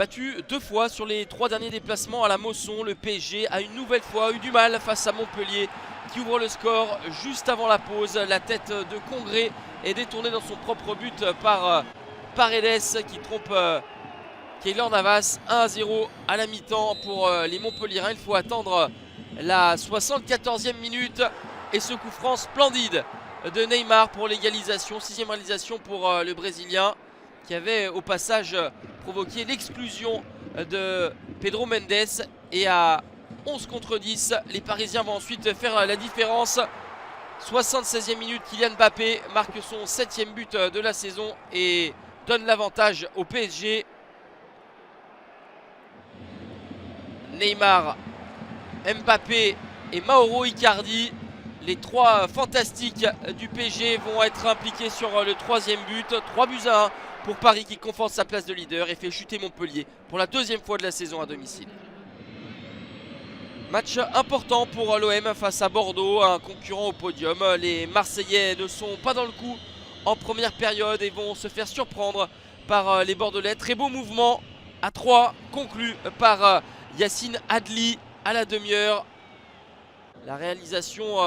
battu 2 fois sur les 3 derniers déplacements à la Mosson. Le PSG a une nouvelle fois eu du mal face à Montpellier qui ouvre le score juste avant la pause. La tête de Congré est détournée dans son propre but par Paredes qui trompe Keylor Navas. 1-0 à la mi-temps pour les Montpelliérains. Il faut attendre la 74e minute et ce coup franc splendide de Neymar pour l'égalisation. 6e réalisation pour le Brésilien qui avait au passage provoqué l'exclusion de Pedro Mendes. Et à 11 contre 10, les Parisiens vont ensuite faire la différence. 76e minute, Kylian Mbappé marque son 7e but de la saison et donne l'avantage au PSG. Neymar, Mbappé et Mauro Icardi, les 3 fantastiques du PSG, vont être impliqués sur le 3e but. 3-1 pour Paris qui conforte sa place de leader et fait chuter Montpellier pour la 2e fois de la saison à domicile. Match important pour l'OM face à Bordeaux, un concurrent au podium. Les Marseillais ne sont pas dans le coup en première période et vont se faire surprendre par les Bordelais. Très beau mouvement à 3 conclu par Yacine Adli à la demi-heure. La réalisation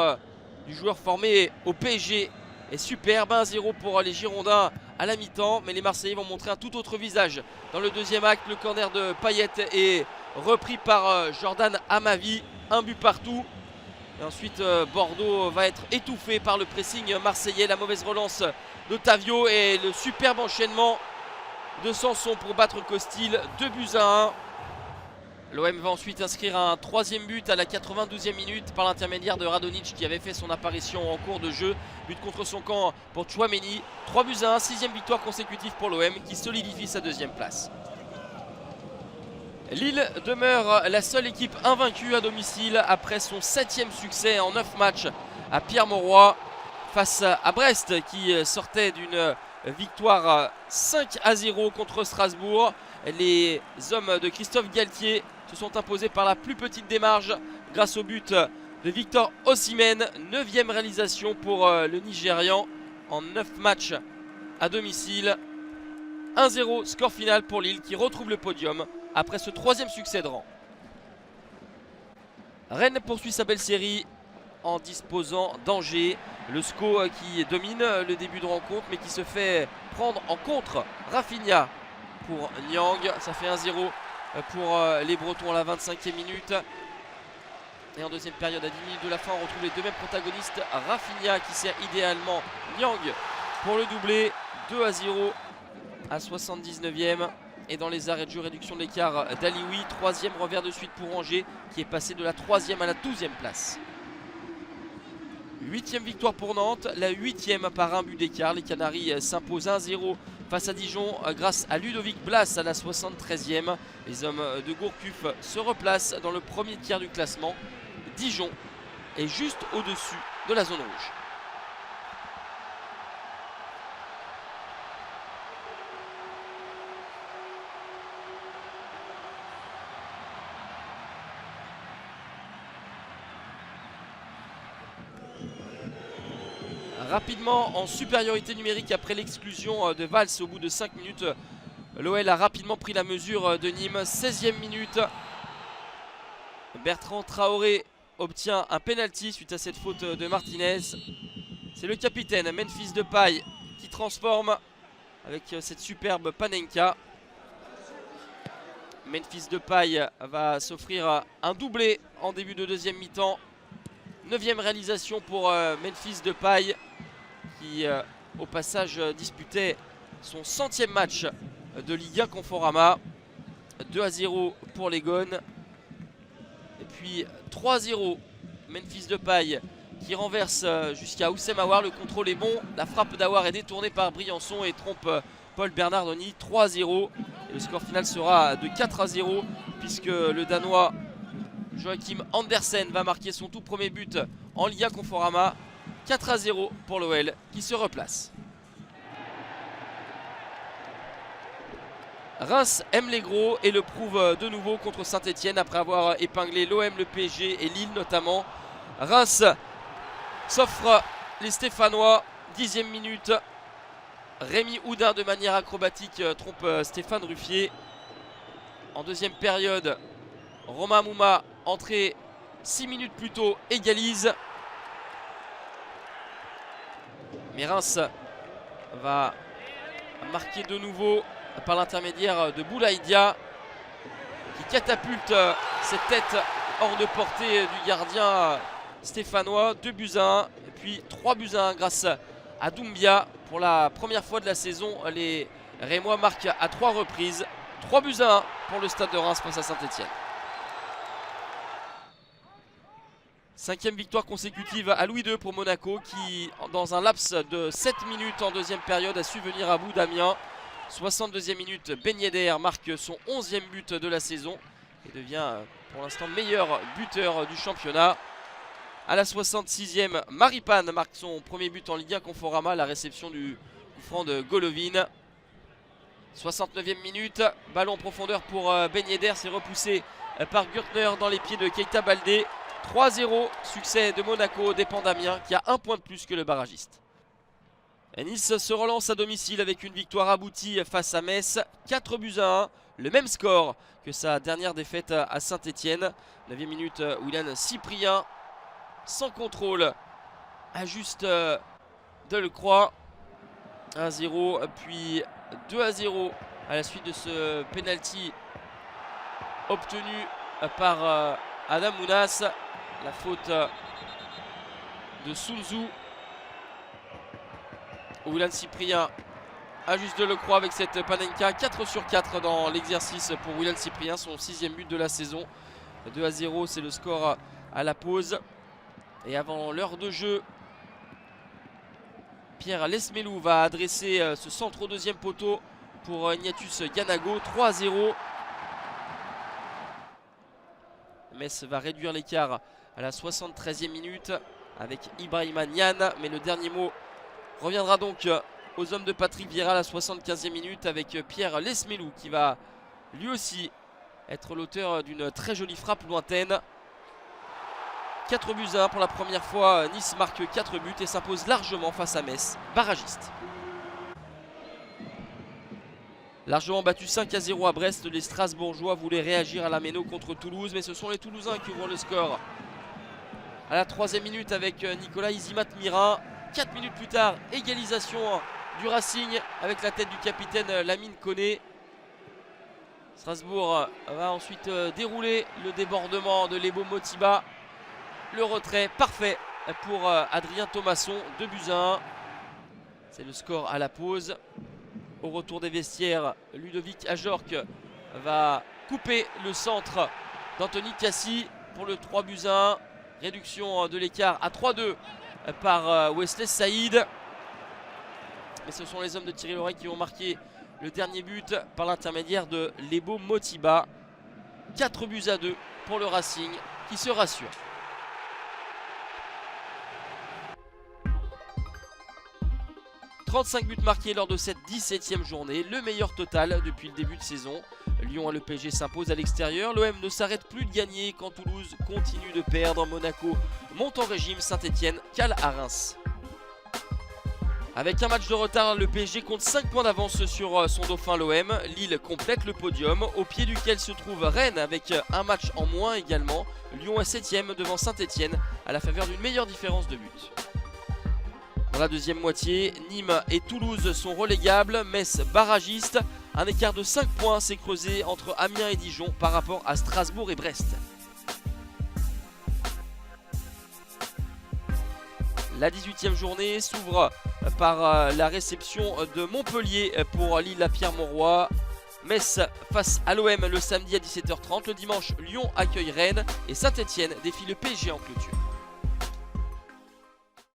du joueur formé au PSG est superbe. 1-0 pour les Girondins à la mi-temps, mais les Marseillais vont montrer un tout autre visage dans le 2e acte. Le corner de Payet est repris par Jordan Amavi. 1 but partout. Et ensuite Bordeaux va être étouffé par le pressing marseillais. La mauvaise relance d'Otavio et le superbe enchaînement de Sanson pour battre Costil. 2-1. L'OM va ensuite inscrire un 3e but à la 92e minute par l'intermédiaire de Radonjic qui avait fait son apparition en cours de jeu. But contre son camp pour Tchouaméni. 3-1, 6e victoire consécutive pour l'OM qui solidifie sa 2e place. Lille demeure la seule équipe invaincue à domicile après son 7e succès en 9 matchs à Pierre-Mauroy face à Brest qui sortait d'une victoire 5-0 contre Strasbourg. Les hommes de Christophe Galtier se sont imposés par la plus petite démarche grâce au but de Victor Osimhen. 9e réalisation pour le Nigérian en 9 matchs à domicile. 1-0 score final pour Lille qui retrouve le podium après ce 3e succès de rang. Rennes poursuit sa belle série en disposant d'Angers. Le SCO qui domine le début de rencontre mais qui se fait prendre en contre. Rafinha pour Niang. Ça fait 1-0 pour les Bretons à la 25e minute. Et en 2e période, à 10 minutes de la fin, on retrouve les 2 mêmes protagonistes. Rafinha qui sert idéalement Niang pour le doublé. 2-0 à 79e. Et dans les arrêts de jeu, réduction de l'écart d'Alioui. 3e revers de suite pour Angers qui est passé de la 3e à la 12e place. 8e victoire pour Nantes, la 8e par un but d'écart. Les Canaries s'imposent 1-0 face à Dijon grâce à Ludovic Blas à la 73e. Les hommes de Gourcuff se replacent dans le premier tiers du classement. Dijon est juste au-dessus de la zone rouge. Rapidement en supériorité numérique après l'exclusion de Valls au bout de 5 minutes. L'OL a rapidement pris la mesure de Nîmes. 16e minute. Bertrand Traoré obtient un penalty suite à cette faute de Martinez. C'est le capitaine Memphis Depay qui transforme avec cette superbe Panenka. Memphis Depay va s'offrir un doublé en début de 2e mi-temps. 9e réalisation pour Memphis Depay qui au passage disputait son 100e match de Ligue 1 Conforama. 2-0 pour les Gones. Et puis 3-0 Memphis Depay qui renverse jusqu'à Oussem Aouar. Le contrôle est bon, la frappe d'Aouar est détournée par Briançon et trompe Paul Bernardoni. 3-0 et le score final sera de 4-0 puisque le Danois Joachim Andersen va marquer son tout premier but en Liga Conforama. 4-0 pour l'OL qui se replace. Reims aime les gros et le prouve de nouveau contre Saint-Etienne après avoir épinglé l'OM, le PSG et Lille notamment. Reims s'offre les Stéphanois. 10e minute. Rémi Houdin de manière acrobatique trompe Stéphane Ruffier. en deuxième période. Romain Mouma, entré 6 minutes plus tôt, égalise. Mais Reims va marquer de nouveau par l'intermédiaire de Boulaïdia, qui catapulte cette tête hors de portée du gardien stéphanois. 2-1 et puis 3-1 grâce à Doumbia. Pour la première fois de la saison, les Rémois marquent à 3 reprises. 3-1 pour le Stade de Reims face à Saint-Etienne. 5e victoire consécutive à Louis II pour Monaco, qui dans un laps de 7 minutes en deuxième période a su venir à bout d'Amiens. 62e minute, Ben Yedder marque son 11e but de la saison et devient pour l'instant meilleur buteur du championnat. À la 66e, Maripane marque son premier but en Ligue 1 Conforama à la réception du coup franc de Golovin. 69e minute, ballon en profondeur pour Ben Yedder, c'est repoussé par Gürtner dans les pieds de Keita Baldé. 3-0, succès de Monaco, dépend d'Amiens qui a un point de plus que le barragiste. Et Nice se relance à domicile avec une victoire aboutie face à Metz, 4-1, le même score que sa dernière défaite à Saint-Etienne. 9e minute, Willian Cyprien, sans contrôle, ajuste Delcroix. 1-0, puis 2-0 à la suite de ce penalty obtenu par Adam Mounas. La faute de Sunzu. Willian Cyprien ajuste Delcroix avec cette Panenka. 4 sur 4 dans l'exercice pour Willian Cyprien, son 6e but de la saison. 2-0, c'est le score à la pause. Et avant l'heure de jeu, Pierre Lesmelou va adresser ce centre au deuxième poteau pour Ignatius Ganago. 3-0. Metz va réduire l'écart à la 73e minute avec Ibrahima Niane. Mais le dernier mot reviendra donc aux hommes de Patrick Vieira à la 75e minute avec Pierre Lesmelou qui va lui aussi être l'auteur d'une très jolie frappe lointaine. 4-1 pour la première fois, Nice marque 4 buts et s'impose largement face à Metz, barragiste. Largement battu 5-0 à Brest, les Strasbourgeois voulaient réagir à la Méno contre Toulouse, mais ce sont les Toulousains qui ouvrent le score. À la 3e minute avec Nicolas Izimat-Mirin. 4 minutes plus tard, égalisation du Racing avec la tête du capitaine Lamine Koné. Strasbourg va ensuite dérouler le débordement de Lebo Motiba. Le retrait parfait pour Adrien Thomasson, 2-1. C'est le score à la pause. Au retour des vestiaires, Ludovic Ajorc va couper le centre d'Anthony Cassi pour le 3-1. Réduction de l'écart à 3-2 par Wesley Saïd. Mais ce sont les hommes de Thierry Loret qui ont marqué le dernier but par l'intermédiaire de Lebo Motiba. 4-2 pour le Racing qui se rassure. « 35 buts marqués lors de cette 17e journée, le meilleur total depuis le début de saison. Lyon et le PSG s'imposent à l'extérieur. L'OM ne s'arrête plus de gagner quand Toulouse continue de perdre. Monaco monte en régime, Saint-Etienne cale à Reims. Avec un match de retard, le PSG compte 5 points d'avance sur son dauphin l'OM. Lille complète le podium, au pied duquel se trouve Rennes avec un match en moins également. Lyon est 7e devant Saint-Etienne à la faveur d'une meilleure différence de but. Dans la deuxième moitié, Nîmes et Toulouse sont relégables, Metz barragiste. Un écart de 5 points s'est creusé entre Amiens et Dijon par rapport à Strasbourg et Brest. La 18e journée s'ouvre par la réception de Montpellier pour Lille à Pierre-Mauroy. Metz face à l'OM le samedi à 17h30. Le dimanche, Lyon accueille Rennes et Saint-Etienne défie le PSG en clôture.